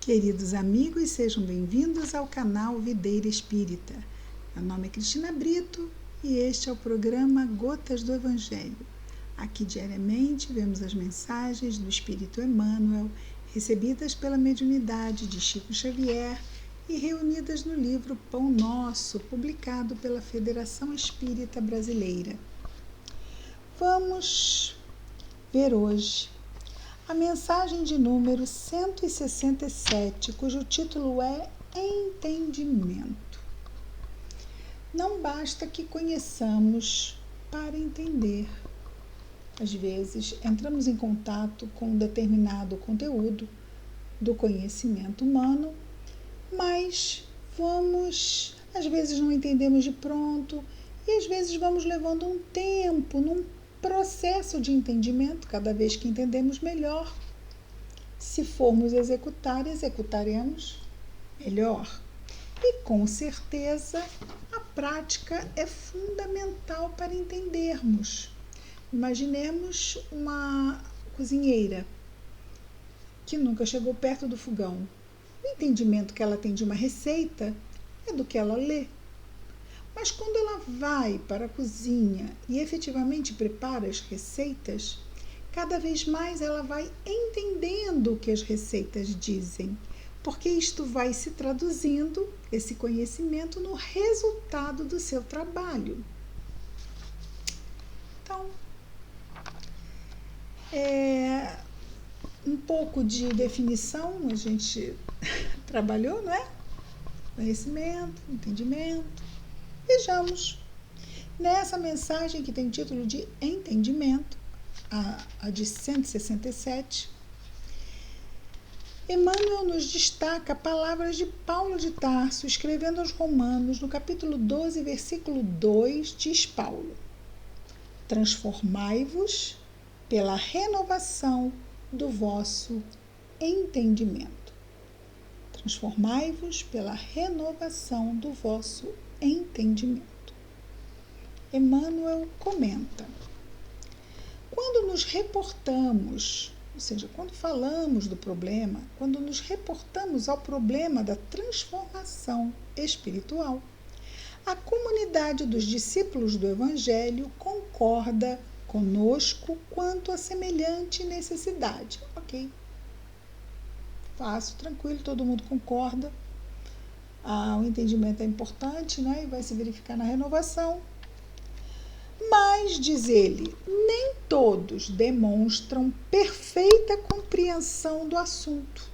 Queridos amigos, sejam bem-vindos ao canal Videira Espírita. Meu nome é Cristina Brito e este é o programa Gotas do Evangelho. Aqui diariamente vemos as mensagens do Espírito Emmanuel, recebidas pela mediunidade de Chico Xavier e reunidas no livro Pão Nosso, publicado pela Federação Espírita Brasileira. Vamos ver hoje a mensagem de número 167, cujo título é Entendimento. Não basta que conheçamos para entender. Às vezes, entramos em contato com um determinado conteúdo do conhecimento humano, mas às vezes não entendemos de pronto e às vezes vamos levando um tempo, num processo de entendimento, cada vez que entendemos melhor. Se formos executar, executaremos melhor. E com certeza a prática é fundamental para entendermos. Imaginemos uma cozinheira que nunca chegou perto do fogão. O entendimento que ela tem de uma receita é do que ela lê. Mas quando ela vai para a cozinha e efetivamente prepara as receitas, cada vez mais ela vai entendendo o que as receitas dizem, porque isto vai se traduzindo, esse conhecimento, no resultado do seu trabalho. Então, um pouco de definição a gente trabalhou, não é? Conhecimento, entendimento. Vejamos, nessa mensagem que tem título de Entendimento, a de 167, Emmanuel nos destaca palavras de Paulo de Tarso, escrevendo aos Romanos, no capítulo 12, versículo 2, diz Paulo: transformai-vos pela renovação do vosso entendimento. Transformai-vos pela renovação do vosso entendimento. Emmanuel comenta: quando nos reportamos, ou seja, quando falamos do problema, quando nos reportamos ao problema da transformação espiritual, a comunidade dos discípulos do Evangelho concorda conosco quanto a semelhante necessidade. Ok. Fácil, tranquilo, todo mundo concorda. O entendimento é importante, né? E vai se verificar na renovação. Mas, diz ele, nem todos demonstram perfeita compreensão do assunto.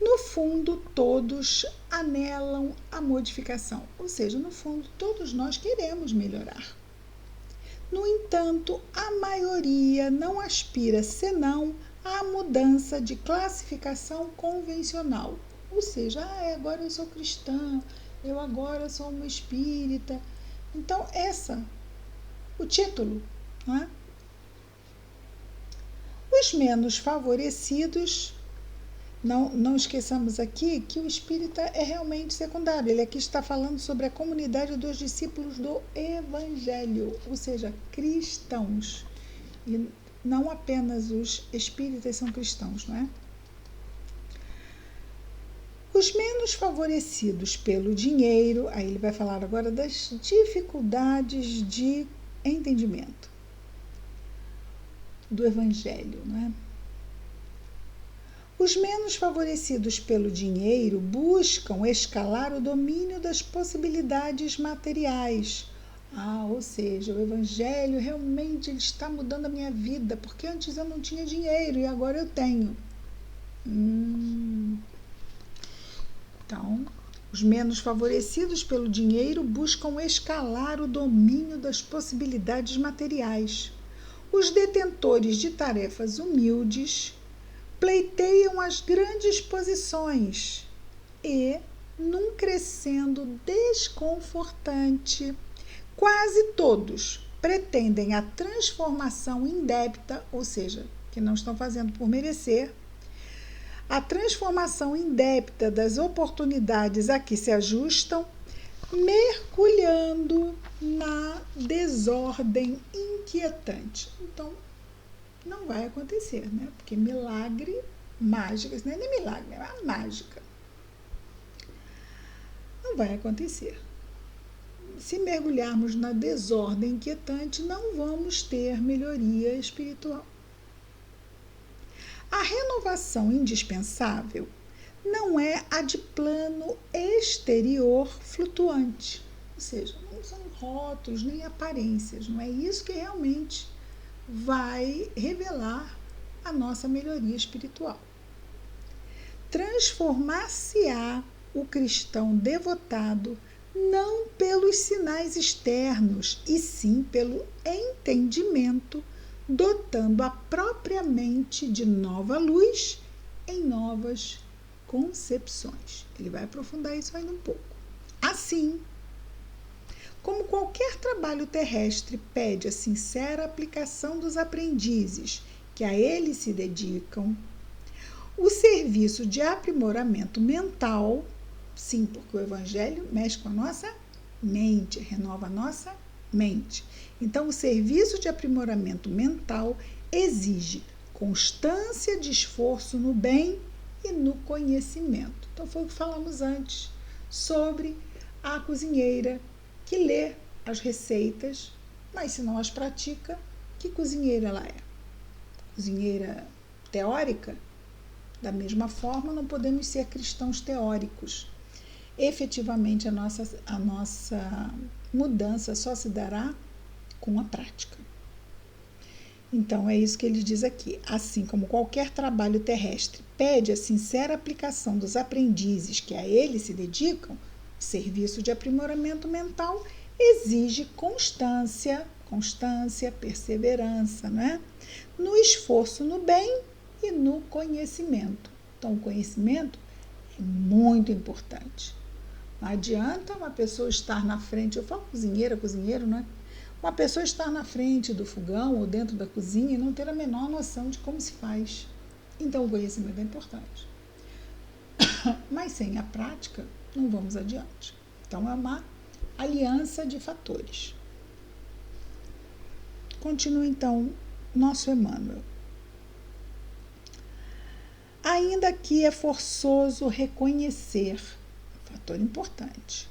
No fundo, todos anelam a modificação, ou seja, no fundo, todos nós queremos melhorar. No entanto, a maioria não aspira senão à mudança de classificação convencional. Ou seja, agora eu sou cristã, eu agora sou uma espírita. Então, o título, não é? Os menos favorecidos, não esqueçamos aqui que o espírita é realmente secundário. Ele aqui está falando sobre a comunidade dos discípulos do Evangelho, ou seja, cristãos. E não apenas os espíritas são cristãos, não é? Os menos favorecidos pelo dinheiro, aí ele vai falar agora das dificuldades de entendimento do Evangelho, não é? Os menos favorecidos pelo dinheiro buscam escalar o domínio das possibilidades materiais. Ou seja, o Evangelho realmente ele está mudando a minha vida, porque antes eu não tinha dinheiro e agora eu tenho. Então, os menos favorecidos pelo dinheiro buscam escalar o domínio das possibilidades materiais. Os detentores de tarefas humildes pleiteiam as grandes posições e, num crescendo desconfortante, quase todos pretendem a transformação indébita, ou seja, que não estão fazendo por merecer, a transformação indébita das oportunidades a que se ajustam, mergulhando na desordem inquietante. Então, não vai acontecer, né? Porque milagre mágica, isso não é nem milagre, é uma mágica. Não vai acontecer. Se mergulharmos na desordem inquietante, não vamos ter melhoria espiritual. A renovação indispensável não é a de plano exterior flutuante, ou seja, não são rótulos nem aparências, não é isso que realmente vai revelar a nossa melhoria espiritual. Transformar-se-á o cristão devotado não pelos sinais externos, e sim pelo entendimento, dotando a própria mente de nova luz em novas concepções. Ele vai aprofundar isso ainda um pouco. Assim, como qualquer trabalho terrestre pede a sincera aplicação dos aprendizes que a ele se dedicam, o serviço de aprimoramento mental, sim, porque o Evangelho mexe com a nossa mente, renova a nossa mente. Então, o serviço de aprimoramento mental exige constância de esforço no bem e no conhecimento. Então, foi o que falamos antes sobre a cozinheira que lê as receitas, mas se não as pratica, que cozinheira ela é? Cozinheira teórica? Da mesma forma, não podemos ser cristãos teóricos. Efetivamente, a nossa mudança só se dará com a prática. Então, é isso que ele diz aqui. Assim como qualquer trabalho terrestre pede a sincera aplicação dos aprendizes que a ele se dedicam, o serviço de aprimoramento mental exige constância, perseverança, não é? No esforço no bem e no conhecimento. Então, o conhecimento é muito importante. Não adianta uma pessoa estar na frente, eu falo cozinheiro, né? Uma pessoa estar na frente do fogão ou dentro da cozinha e não ter a menor noção de como se faz. Então, o conhecimento é importante. Mas sem a prática, não vamos adiante. Então, é uma aliança de fatores. Continua, então, nosso Emmanuel. Ainda que é forçoso reconhecer, fator importante,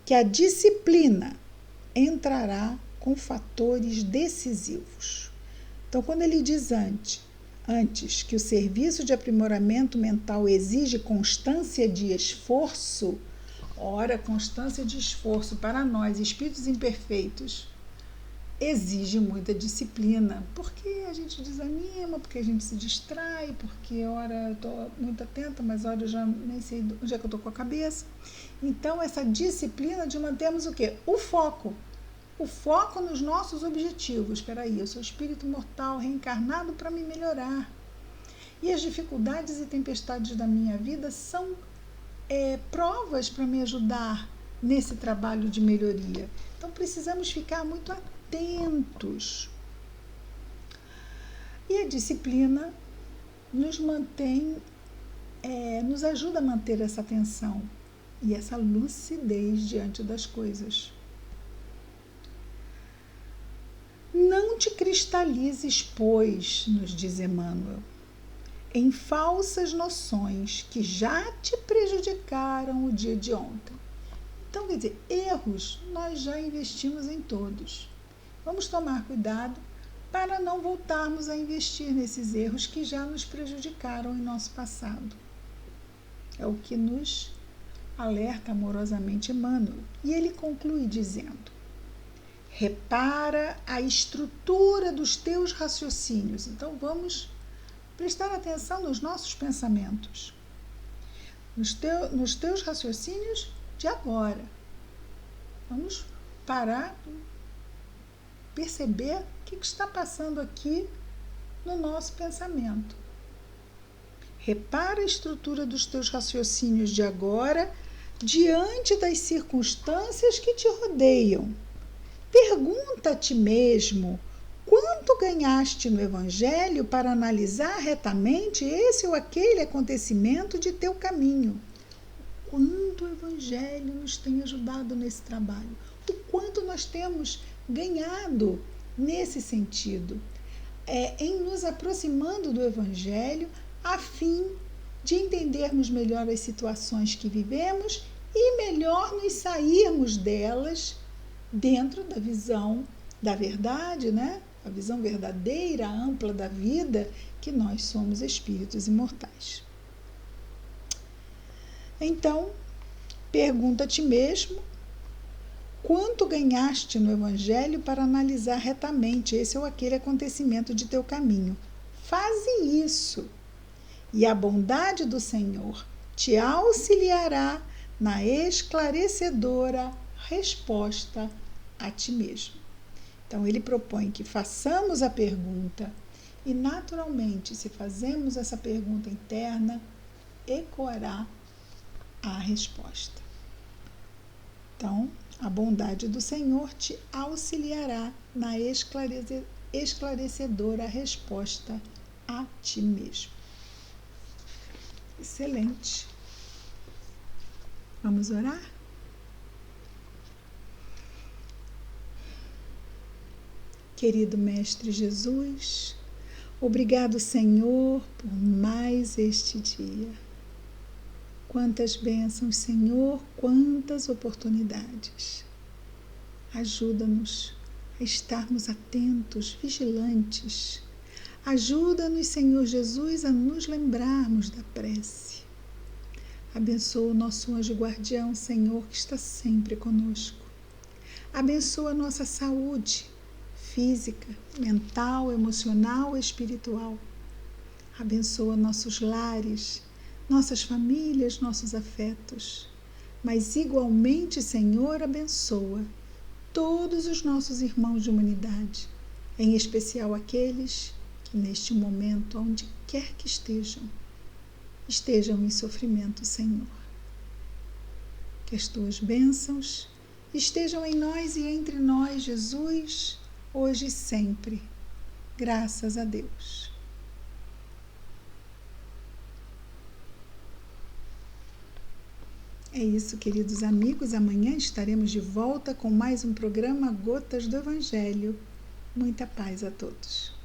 que a disciplina entrará com fatores decisivos. Então, quando ele diz antes que o serviço de aprimoramento mental exige constância de esforço, ora, constância de esforço para nós, espíritos imperfeitos, exige muita disciplina, porque a gente desanima, porque a gente se distrai, porque ora eu estou muito atenta, mas ora eu já nem sei onde é que eu estou com a cabeça. Então, essa disciplina de mantermos o quê? O foco nos nossos objetivos. Espera aí, eu sou espírito mortal, reencarnado para me melhorar. E as dificuldades e tempestades da minha vida são provas para me ajudar nesse trabalho de melhoria. Então, precisamos ficar muito atentos. E a disciplina nos mantém, nos ajuda a manter essa atenção e essa lucidez diante das coisas. Não te cristalizes, pois, nos diz Emmanuel, em falsas noções que já te prejudicaram o dia de ontem. Então, quer dizer, erros nós já investimos em todos. Vamos tomar cuidado para não voltarmos a investir nesses erros que já nos prejudicaram em nosso passado. É o que nos alerta amorosamente Emmanuel. E ele conclui dizendo: repara a estrutura dos teus raciocínios. Então, vamos prestar atenção nos nossos pensamentos, nos teus raciocínios de agora. Vamos parar, perceber o que está passando aqui no nosso pensamento. Repara a estrutura dos teus raciocínios de agora diante das circunstâncias que te rodeiam. Pergunta a ti mesmo quanto ganhaste no Evangelho para analisar retamente esse ou aquele acontecimento de teu caminho. Quanto o Evangelho nos tem ajudado nesse trabalho. O quanto nós temos ganhado nesse sentido. Em nos aproximando do Evangelho, a fim de entendermos melhor as situações que vivemos e melhor nos sairmos delas dentro da visão da verdade, né? A visão verdadeira, ampla da vida, que nós somos espíritos imortais. Então, pergunta a ti mesmo quanto ganhaste no Evangelho para analisar retamente esse ou aquele acontecimento de teu caminho. Faze isso, e a bondade do Senhor te auxiliará na esclarecedora resposta a ti mesmo. Então, ele propõe que façamos a pergunta e, naturalmente, se fazemos essa pergunta interna, ecoará a resposta. Então, a bondade do Senhor te auxiliará na esclarecedora resposta a ti mesmo. Excelente. Vamos orar? Querido Mestre Jesus, obrigado, Senhor, por mais este dia. Quantas bênçãos, Senhor, quantas oportunidades. Ajuda-nos a estarmos atentos, vigilantes. Ajuda-nos, Senhor Jesus, a nos lembrarmos da prece. Abençoa o nosso anjo guardião, Senhor, que está sempre conosco. Abençoa a nossa saúde física, mental, emocional e espiritual. Abençoa nossos lares, nossas famílias, nossos afetos. Mas igualmente, Senhor, abençoa todos os nossos irmãos de humanidade, em especial aqueles que neste momento, onde quer que estejam em sofrimento, Senhor. Que as tuas bênçãos estejam em nós e entre nós, Jesus, hoje e sempre. Graças a Deus. É isso, queridos amigos. Amanhã estaremos de volta com mais um programa Gotas do Evangelho. Muita paz a todos.